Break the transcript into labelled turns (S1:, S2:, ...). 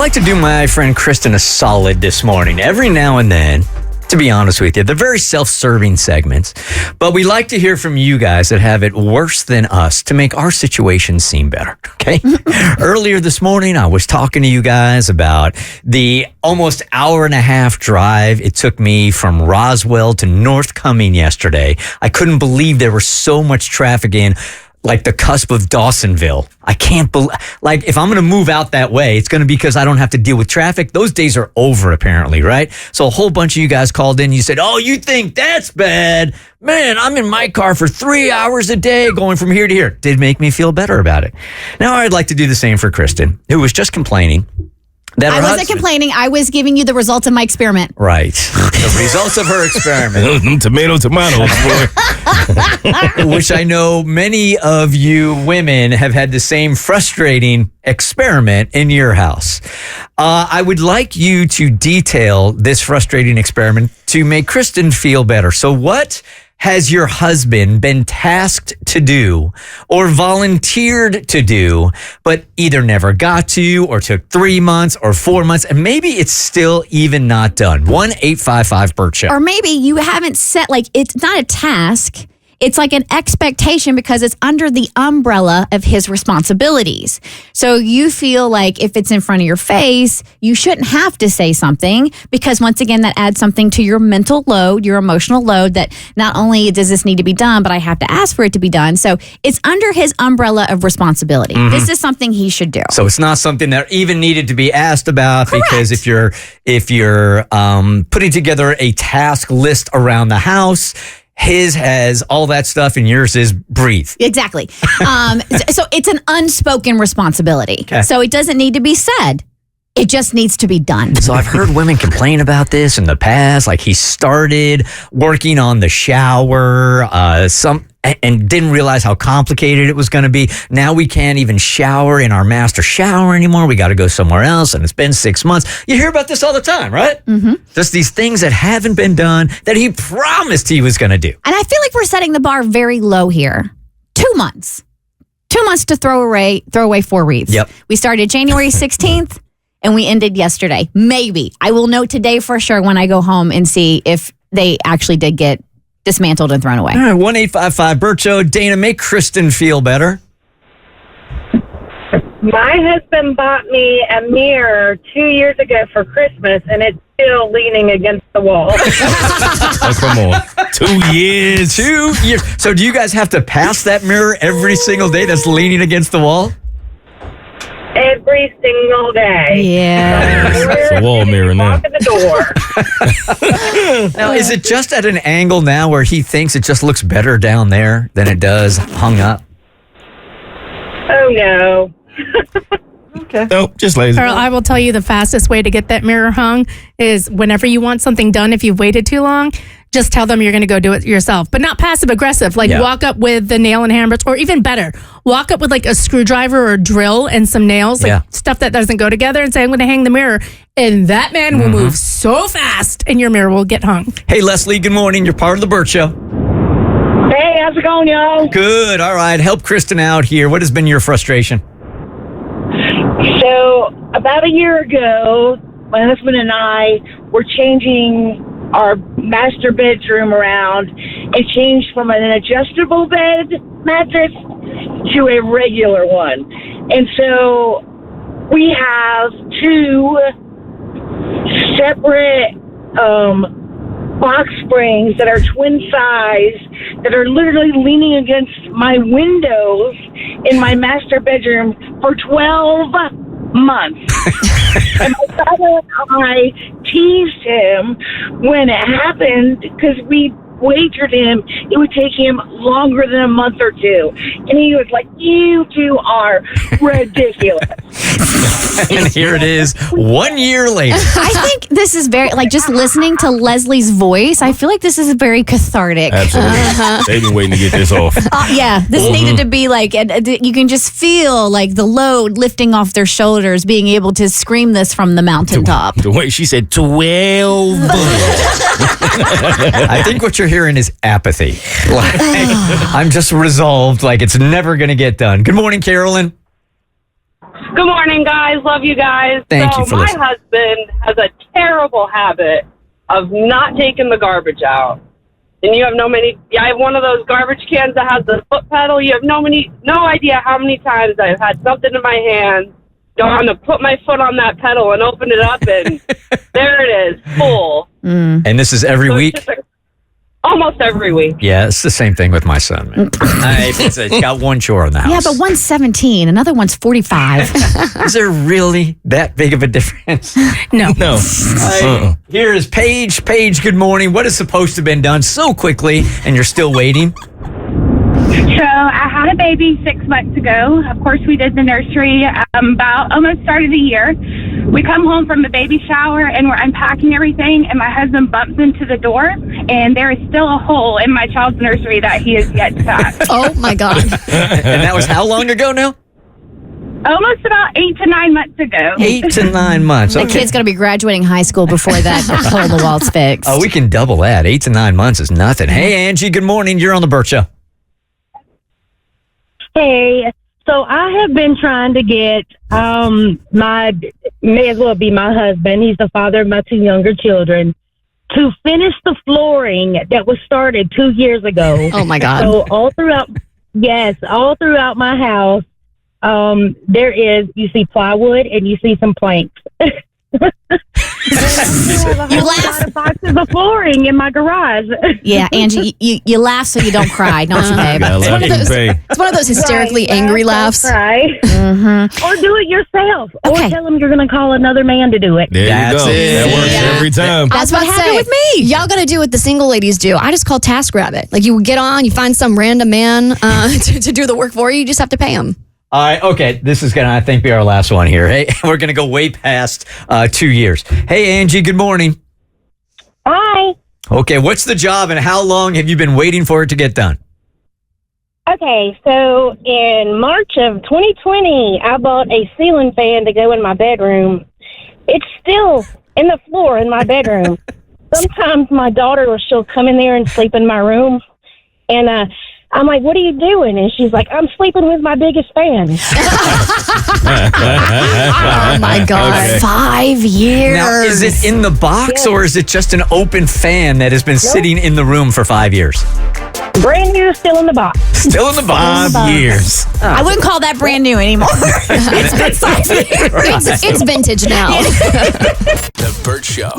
S1: like to do my friend Kristen a solid this morning. Every now and then, to be honest with you, they're very self-serving segments, but we like to hear from you guys that have it worse than us to make our situation seem better, okay? Earlier this morning, I was talking to you guys about the almost hour and a half drive it took me from Roswell to North Cumming yesterday. I couldn't believe there was so much traffic in like the cusp of Dawsonville. I can't believe, like, if I'm going to move out that way, it's going to be because I don't have to deal with traffic. Those days are over, apparently, right? So a whole bunch of you guys called in. You said, oh, you think that's bad? Man, I'm in my car for 3 hours a day going from here to here. Did make me feel better about it. Now I'd like to do the same for Kristen, who was just complaining.
S2: I wasn't complaining. I was giving you the results of my experiment.
S1: Right. The results of her experiment.
S3: Tomatoes, boy.
S1: Which I know many of you women have had the same frustrating experiment in your house. I would like you to detail this frustrating experiment to make Kristen feel better. So what has your husband been tasked to do or volunteered to do, but either never got to or took 3 months or 4 months, and maybe it's still even not done? 1-855-BERT Show.
S2: Or maybe you haven't set, like, it's not a task. It's like an expectation because it's under the umbrella of his responsibilities. So you feel like if it's in front of your face, you shouldn't have to say something because, once again, that adds something to your mental load, your emotional load, that not only does this need to be done, but I have to ask for it to be done. So it's under his umbrella of responsibility. Mm-hmm. This is something he should do.
S1: So it's not something that even needed to be asked about. Correct. Because if you're putting together a task list around the house, his has all that stuff and yours is breathe.
S2: Exactly. So it's an unspoken responsibility. Okay. So it doesn't need to be said. It just needs to be done.
S1: So I've heard women complain about this in the past. Like, he started working on the shower, and didn't realize how complicated it was going to be. Now we can't even shower in our master shower anymore. We got to go somewhere else, and it's been 6 months. You hear about this all the time, right? Mm-hmm. Just these things that haven't been done that he promised he was going to do.
S2: And I feel like we're setting the bar very low here. 2 months. 2 months to throw away 4 wreaths.
S1: Yep.
S2: We started January 16th, and we ended yesterday. Maybe. I will know today for sure when I go home and see if they actually did get dismantled and thrown away.
S1: All right, 1-855-BERT Show. Dana, make Kristen feel better.
S4: My husband bought me a mirror 2 years ago for Christmas, and it's still leaning against the wall.
S3: Oh, come on. 2 years.
S1: 2 years. So do you guys have to pass that mirror every single day that's leaning against the wall?
S4: Every single day.
S2: Yeah.
S3: It's a wall mirror now.
S4: Walk in the door.
S1: Now, is it just at an angle now where he thinks it just looks better down there than it does hung up?
S4: Oh, no.
S1: Okay.
S3: Nope, just lazy.
S5: Carl, I will tell you the fastest way to get that mirror hung is whenever you want something done, if you've waited too long, just tell them you're going to go do it yourself. But not passive aggressive. Like, walk up with the nail and hammers, or even better, walk up with like a screwdriver or a drill and some nails, like stuff that doesn't go together, and say, I'm going to hang the mirror. And that man will move so fast and your mirror will get hung.
S1: Hey, Leslie, good morning. You're part of the Bert Show.
S4: Hey, how's it going, y'all?
S1: Good. All right. Help Kristen out here. What has been your frustration?
S4: So, about a year ago, my husband and I were changing our master bedroom around and changed from an adjustable bed mattress to a regular one. And so we have 2 separate box springs that are twin size that are literally leaning against my windows in my master bedroom for 12 months. And my brother and I teased him when it happened because we wagered him it would take him longer than a month or 2. And he was like, you 2 are ridiculous.
S1: And here it is 1 year later.
S2: I think this is very, like, just listening to Leslie's voice, I feel like this is very cathartic.
S3: Absolutely. They've been waiting to get this off.
S2: Yeah, this needed to be like, you can just feel like the load lifting off their shoulders, being able to scream this from the mountaintop.
S3: The way she said 12.
S1: I think what you're hearing is apathy. Like, I'm just resolved, like it's never going to get done. Good morning, Carolyn.
S6: Good morning, guys. Love you guys.
S1: Thank you for
S6: my
S1: listening.
S6: husband has a terrible habit of not taking the garbage out. And you have I have one of those garbage cans that has the foot pedal. You have no idea how many times I've had something in my hand, go on to put my foot on that pedal and open it up, and there it is, full.
S1: And this is every week?
S6: Almost every week.
S1: Yeah, it's the same thing with my son, man. It's got one chore in the house.
S2: Yeah, but one's 17, another one's 45.
S1: Is there really that big of a difference?
S5: No.
S1: Here is Paige. Paige, good morning. What is supposed to have been done so quickly and you're still waiting?
S7: So I had a baby 6 months ago. Of course, we did the nursery about almost started the year. We come home from the baby shower and we're unpacking everything, and my husband bumps into the door, and there is still a hole in my child's nursery that he has yet to patch.
S2: Oh, my God.
S1: And that was how long ago now?
S7: Almost about 8 to 9 months ago.
S1: 8 to 9 months.
S2: The kid's going to be graduating high school before that hole in the wall's fixed.
S1: Oh, we can double that. 8 to 9 months is nothing. Hey, Angie, good morning. You're on the Bert Show.
S4: Hey, so I have been trying to get may as well be my husband. He's the father of my 2 younger children, to finish the flooring that was started 2 years ago.
S2: Oh, my God.
S4: So all throughout my house, you see plywood and you see some planks.
S2: You laugh.
S4: A lot of boxes of flooring in my garage.
S2: Yeah, Angie, you laugh so you don't cry, don't you, babe? It's one of those hysterically angry laughs.
S4: Right.
S2: Mm-hmm.
S4: Or do it yourself.
S2: Okay.
S4: Or tell them you're going to call another man to do it.
S3: There
S1: That's
S3: you go.
S1: it.
S3: That works
S2: Yeah.
S3: every time.
S2: That's what happened with me.
S8: Y'all got to do what the single ladies do. I just call TaskRabbit. Like, you get on, you find some random man to do the work for you. You just have to pay him.
S1: All right, okay. This is going to, I think, be our last one here. Hey, we're going to go way past 2 years. Hey, Angie, good morning.
S4: Hi.
S1: Okay, what's the job and how long have you been waiting for it to get done?
S4: Okay, so in March of 2020, I bought a ceiling fan to go in my bedroom. It's still in the floor in my bedroom. Sometimes my daughter, she'll come in there and sleep in my room, and I'm like, what are you doing? And she's like, I'm sleeping with my biggest fan.
S2: Oh, my God.
S3: Okay.
S2: 5 years.
S1: Now, is it in the box or is it just an open fan that has been sitting in the room for 5 years?
S4: Brand new, still in the box.
S1: Still in the box.
S3: 5 years.
S2: I wouldn't call that brand new anymore. It's been 5 years.
S8: It's vintage now.
S9: The Bert Show.